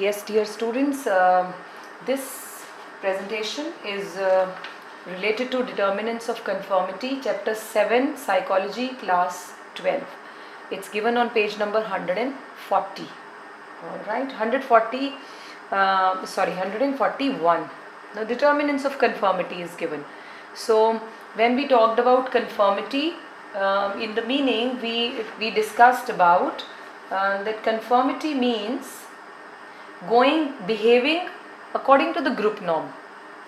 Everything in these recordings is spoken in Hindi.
Yes, dear students, this presentation is related to determinants of conformity, chapter 7, psychology, class 12. It's given on page number 140. Alright, 141. The determinants of conformity is given. So, when we talked about conformity, in the meaning we discussed about that conformity means behaving according to the group norm,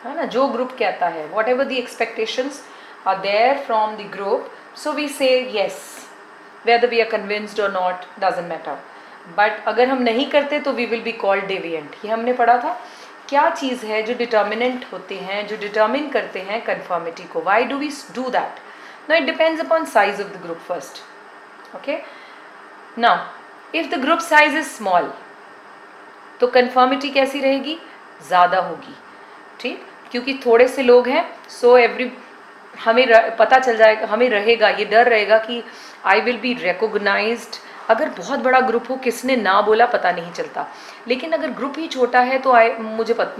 है ना, जो ग्रुप कहता है, whatever the expectations are there from the group, so we say yes, whether we are convinced or not doesn't matter. But अगर हम नहीं करते तो we will be called deviant. ये हमने पढ़ा था. क्या चीज़ है जो डिटर्मिनेंट होते हैं, जो डिटर्मिन करते हैं कन्फर्मिटी को? Why do we do that? Now it depends upon size of the group first. Okay. Now if the group size is small, तो कन्फर्मिटी कैसी रहेगी? ज़्यादा होगी. ठीक, क्योंकि थोड़े से लोग हैं, सो हमें पता चल जाएगा, हमें रहेगा, ये डर रहेगा कि आई विल बी रिकॉग्नाइज्ड. अगर बहुत बड़ा ग्रुप हो, किसने ना बोला पता नहीं चलता. लेकिन अगर ग्रुप ही छोटा है तो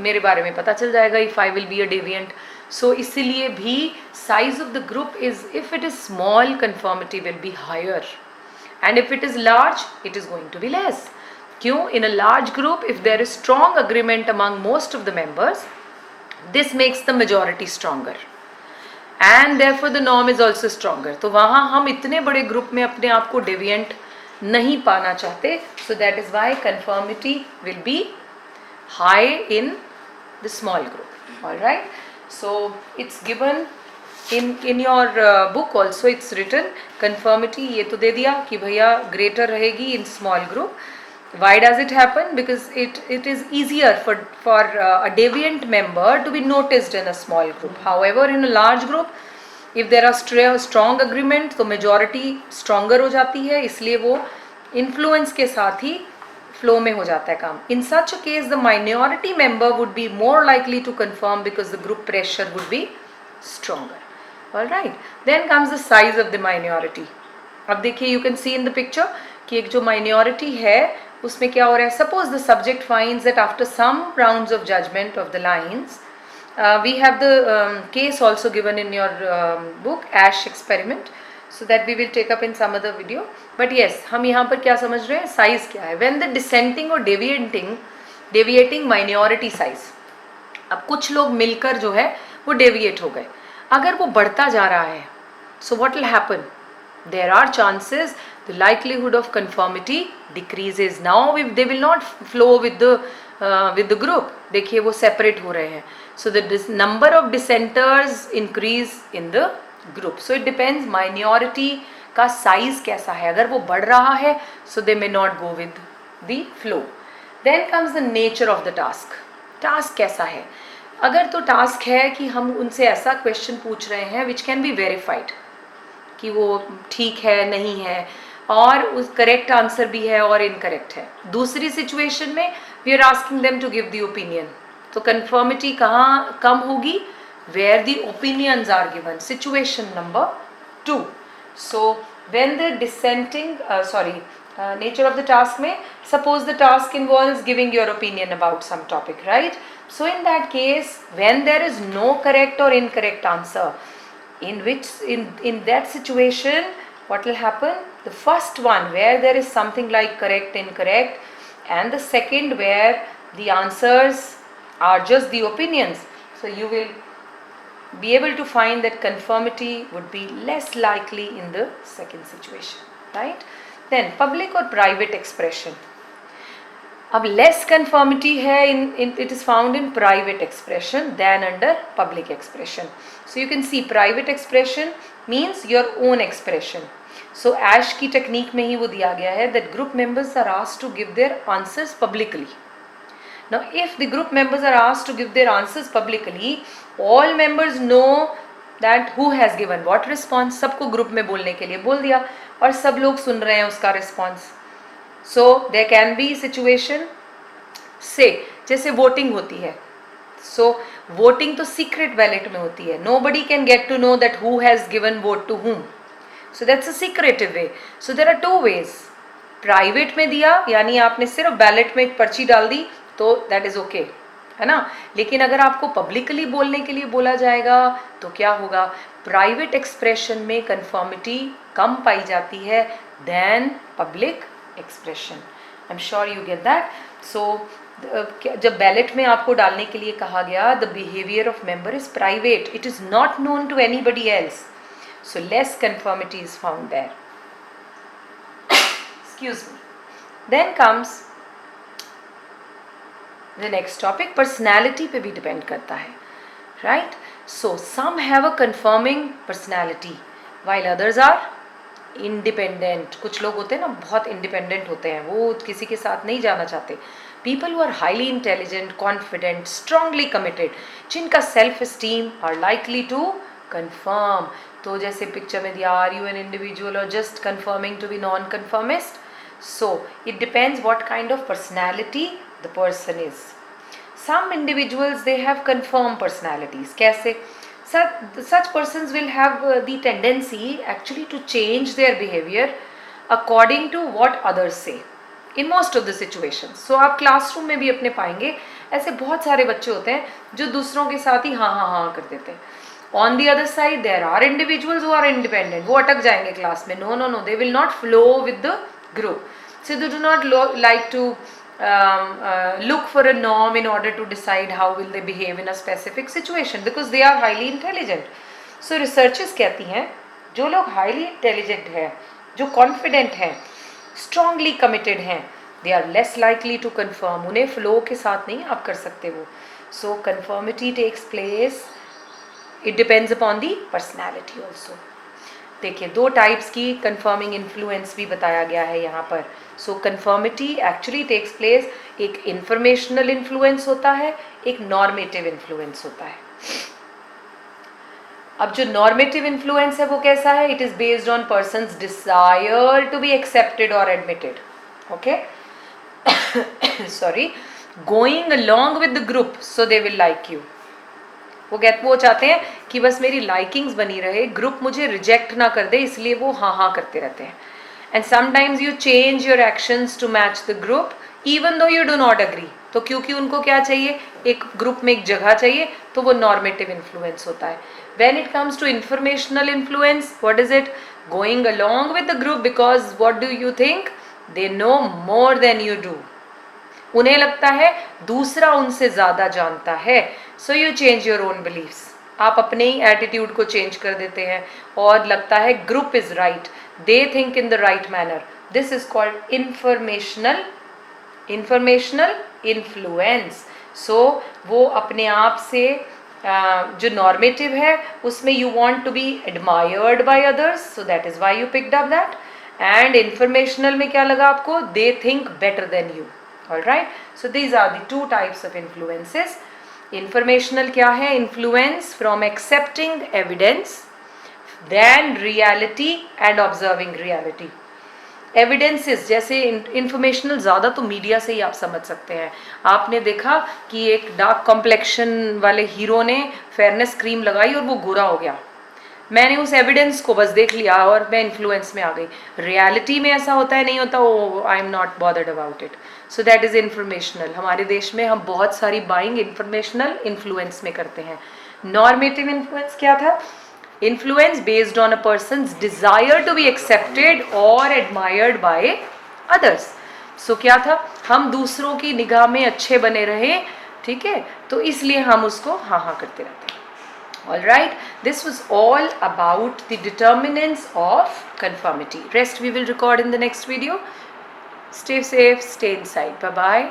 मेरे बारे में पता चल जाएगा if I will be a deviant. So इसीलिए भी size of the group is, if it is small conformity will be higher, and if it is large it is going to be less. क्यों? In a large group if there is strong agreement among most of the members, this makes the majority stronger and therefore the norm is also stronger. तो वहाँ हम इतने बड़े ग्रुप में अपने आप को डेविएंट नहीं पाना चाहते. So that is why conformity will be high in the small group. Alright, so it's given in your book also it's written conformity. ये तो दे दिया कि भैया greater रहेगी in small group. Why does it happen? Because it is easier for a deviant member to be noticed in a small group. However, in a large group, if there are strong agreement, तो majority stronger हो जाती है, इसलिए वो influence के साथ ही flow में हो जाता है काम. In such a case, the minority member would be more likely to conform because the group pressure would be stronger. All right. Then comes the size of the minority. अब देखिए, you can see in the picture कि एक जो minority है उसमें क्या हो रहा है. Suppose the subject finds that after some rounds of judgment of the lines, we have the case also given in your book, Ash experiment, so that we will take up in some other video. But yes, हम यहाँ पर क्या समझ रहे हैं, size क्या है. When the dissenting or deviating minority size, अब कुछ लोग मिलकर जो है वो deviate हो गए, अगर वो बढ़ता जा रहा है, so what will happen? There are chances the likelihood of conformity decreases. Now if they will not flow with the group, देखिए वो separate हो रहे हैं, so the number of dissenters increase in the group. So it depends minority का size कैसा है. अगर वो बढ़ रहा है, so they may not go with the flow. Then comes the nature of the task. Task कैसा है? अगर तो टास्क है कि हम उनसे ऐसा क्वेश्चन पूछ रहे हैं विच कैन बी वेरीफाइड कि वो ठीक है नहीं है, और उस करेक्ट आंसर भी है और इनकरेक्ट है. दूसरी सिचुएशन में we are asking them to give the opinion, तो कन्फर्मिटी कहाँ कम होगी? Where the opinions are given. Situation number 2. So when the dissenting nature of the task में, suppose the task involves giving your opinion about some topic, right? So in that case, when there is no correct or incorrect answer, in that situation what will happen? The first one where there is something like correct, incorrect, and the second where the answers are just the opinions, so you will be able to find that conformity would be less likely in the second situation, right? Then public or private expression. अब less conformity है it is found in private expression than under public expression. So you can see private expression means your own expression. So Ash की technique में ही वो दिया गया है that group members are asked to give their answers publicly. Now if the group members are asked to give their answers publicly, all members know that who has given what response. सबको ग्रुप में बोलने के लिए बोल दिया और सब लोग सुन रहे हैं उसका response. So there can be situation से जैसे वोटिंग होती है, सो वोटिंग तो सीक्रेट बैलेट में होती है, nobody can get to know that who has given vote to whom, so that's a secretive way. So there are 2 ways. Private में दिया यानी आपने सिर्फ बैलेट में एक पर्ची डाल दी तो दैट इज़ ओके, है ना। लेकिन अगर आपको पब्लिकली बोलने के लिए बोला जाएगा तो क्या होगा, प्राइवेट एक्सप्रेशन में कन्फर्मिटी कम पाई जाती है then public expression. I am sure you get that. So जब बैलेट में आपको डालने के लिए कहा गया the behaviour of member is private, it is not known to anybody else, so less conformity is found there. Excuse me. Then comes the next topic, personality पे भी डिपेंड करता है, right. So some have a conforming personality while others are independent. कुछ लोग होते हैं ना बहुत इंडिपेंडेंट होते हैं, वो किसी के साथ नहीं जाना चाहते। People who are highly intelligent, confident, strongly committed, जिनका self esteem are likely to conform. तो जैसे पिक्चर में दिया, आर यू एन इंडिविजुअल और just conforming to be non conformist. So it depends what kind of personality the person is. Some individuals they have conform personalities. कैसे? Such persons will have the tendency actually to change their behavior according to what others say in most of the situations. So आप क्लासरूम में भी अपने पाएंगे ऐसे बहुत सारे बच्चे होते हैं जो दूसरों के साथ ही हाँ हाँ हाँ कर देते हैं। On the other side there are individuals who are independent, वो अटक जाएंगे क्लास में, no no no, they will not flow with the group. So they do not like to look for a norm in order to decide how will they behave in a specific situation because they are highly intelligent. So researchers कहती हैं जो लोग highly intelligent हैं, जो confident हैं, strongly committed हैं, they are less likely to conform. उन्हें flow के साथ नहीं आप कर सकते वो. So conformity takes place, it depends upon the personality also. देखिए दो टाइप्स की कन्फर्मिंग इन्फ्लुएंस भी बताया गया है यहाँ पर। सो कन्फर्मिटी एक्चुअली टेक्स प्लेस, एक इंफॉर्मेशनल इन्फ्लुएंस होता है, एक नॉर्मेटिव इन्फ्लुएंस होता है। अब जो नॉर्मेटिव इन्फ्लुएंस है वो कैसा है? It is based on persons desire to be accepted और admitted, okay, sorry, going along with the group so they will like you. वो चाहते हैं कि बस मेरी लाइकिंग्स बनी रहे, ग्रुप मुझे रिजेक्ट ना कर दे, इसलिए वो हाँ हाँ करते रहते हैं। And sometimes you change your actions to match the group even though you do not agree. तो क्योंकि उनको क्या चाहिए, एक ग्रुप में एक जगह चाहिए, तो वो नॉर्मेटिव इन्फ्लुएंस होता है। When it comes to informational influence, what is it? Going along with the group because what do you think, they know more than you do. उन्हें लगता है दूसरा उनसे ज़्यादा जानता है, so you change your own beliefs. आप अपने ही एटीट्यूड को चेंज कर देते हैं और लगता है group is right, they think in the right manner. This is called informational influence. So वो अपने आप से जो नॉर्मेटिव है उसमें you want to be admired by others, so that is why you picked up that. And informational में क्या लगा आपको? They think better than you. Alright, so these are the two types of influences. Informational क्या है? Influence from accepting evidence, then reality and observing reality. Evidences जैसे informational ज़्यादा तो मीडिया से ही आप समझ सकते हैं। आपने देखा कि एक डार्क कॉम्प्लेक्शन वाले हीरो ने फेयरनेस क्रीम लगाई और वो गोरा हो गया, मैंने उस एविडेंस को बस देख लिया और मैं इन्फ्लुएंस में आ गई। रियलिटी में ऐसा होता है नहीं होता, वो I am not bothered about it. So that is informational. हमारे देश में हम बहुत सारी बाइंग इन्फॉर्मेशनल इन्फ्लुएंस में करते हैं। नॉर्मेटिव इन्फ्लुएंस क्या था? Influence based on a person's desire to be accepted और एडमायर्ड बाय अदर्स। सो क्या था? हम दूसरों की निगाह में अच्छे बने रहे, ठीक है, तो इसलिए हम उसको हाँ हाँ करते रहते हैं। Alright, this was all about the determinants of conformity. Rest we will record in the next video. Stay safe, stay inside. Bye bye.